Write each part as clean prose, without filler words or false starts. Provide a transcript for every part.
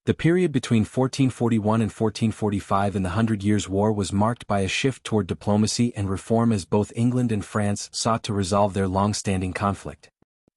The period between 1441 and 1445 in the Hundred Years' War was marked by a shift toward diplomacy and reform as both England and France sought to resolve their long-standing conflict.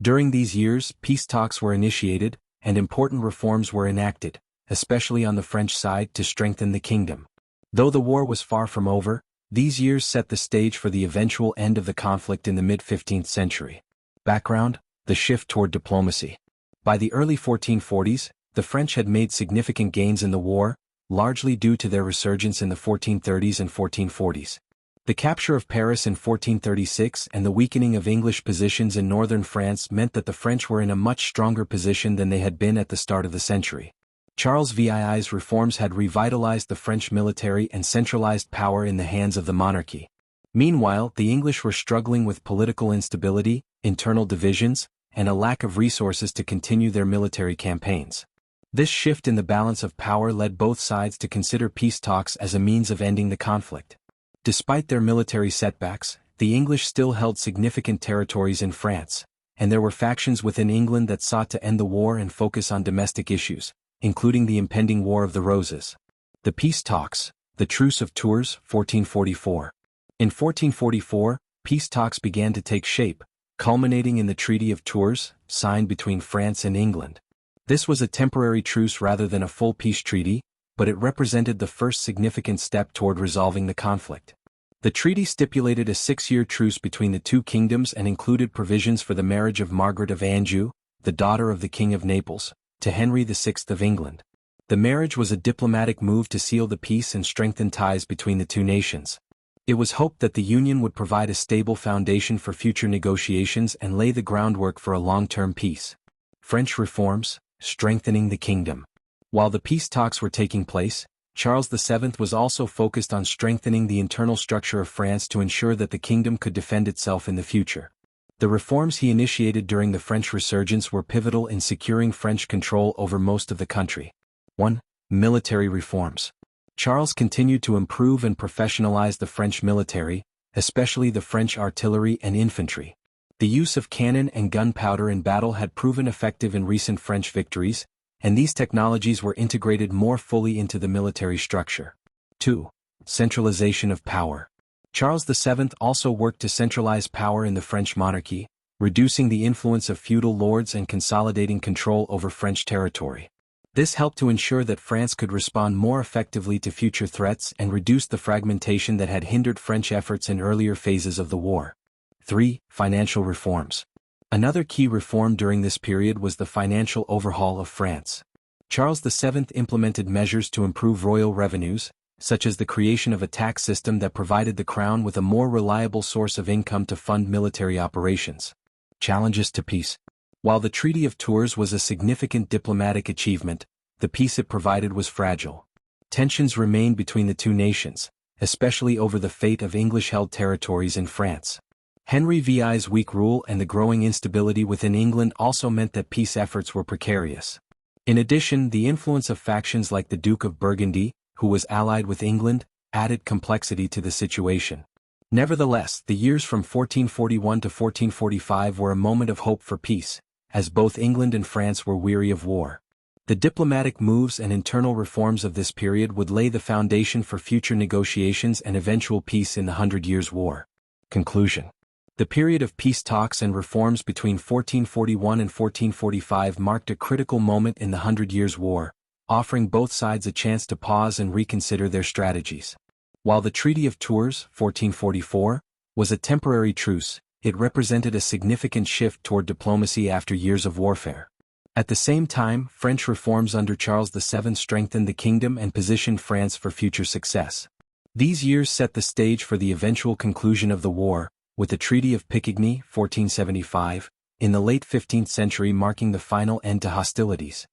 During these years, peace talks were initiated, and important reforms were enacted, especially on the French side to strengthen the kingdom. Though the war was far from over, these years set the stage for the eventual end of the conflict in the mid-15th century. Background: the shift toward diplomacy. By the early 1440s, the French had made significant gains in the war, largely due to their resurgence in the 1430s and 1440s. The capture of Paris in 1436 and the weakening of English positions in northern France meant that the French were in a much stronger position than they had been at the start of the century. Charles VII's reforms had revitalized the French military and centralized power in the hands of the monarchy. Meanwhile, the English were struggling with political instability, internal divisions, and a lack of resources to continue their military campaigns. This shift in the balance of power led both sides to consider peace talks as a means of ending the conflict. Despite their military setbacks, the English still held significant territories in France, and there were factions within England that sought to end the war and focus on domestic issues, including the impending War of the Roses. The peace talks, the Truce of Tours, 1444. In 1444, peace talks began to take shape, culminating in the Treaty of Tours, signed between France and England. This was a temporary truce rather than a full peace treaty, but it represented the first significant step toward resolving the conflict. The treaty stipulated a 6-year truce between the two kingdoms and included provisions for the marriage of Margaret of Anjou, the daughter of the King of Naples, to Henry VI of England. The marriage was a diplomatic move to seal the peace and strengthen ties between the two nations. It was hoped that the union would provide a stable foundation for future negotiations and lay the groundwork for a long-term peace. French reforms, strengthening the kingdom. While the peace talks were taking place, Charles VII was also focused on strengthening the internal structure of France to ensure that the kingdom could defend itself in the future. The reforms he initiated during the French Resurgence were pivotal in securing French control over most of the country. 1. Military reforms. Charles continued to improve and professionalize the French military, especially the French artillery and infantry. The use of cannon and gunpowder in battle had proven effective in recent French victories, and these technologies were integrated more fully into the military structure. 2. Centralization of power. Charles VII also worked to centralize power in the French monarchy, reducing the influence of feudal lords and consolidating control over French territory. This helped to ensure that France could respond more effectively to future threats and reduce the fragmentation that had hindered French efforts in earlier phases of the war. 3. Financial reforms. Another key reform during this period was the financial overhaul of France. Charles VII implemented measures to improve royal revenues, such as the creation of a tax system that provided the crown with a more reliable source of income to fund military operations. Challenges to peace. While the Treaty of Tours was a significant diplomatic achievement, the peace it provided was fragile. Tensions remained between the two nations, especially over the fate of English-held territories in France. Henry VI's weak rule and the growing instability within England also meant that peace efforts were precarious. In addition, the influence of factions like the Duke of Burgundy, who was allied with England, added complexity to the situation. Nevertheless, the years from 1441 to 1445 were a moment of hope for peace, as both England and France were weary of war. The diplomatic moves and internal reforms of this period would lay the foundation for future negotiations and eventual peace in the Hundred Years' War. Conclusion. The period of peace talks and reforms between 1441 and 1445 marked a critical moment in the Hundred Years' War, offering both sides a chance to pause and reconsider their strategies. While the Treaty of Tours, 1444, was a temporary truce, it represented a significant shift toward diplomacy after years of warfare. At the same time, French reforms under Charles VII strengthened the kingdom and positioned France for future success. These years set the stage for the eventual conclusion of the war, with the Treaty of Picquigny, 1475, in the late 15th century marking the final end to hostilities.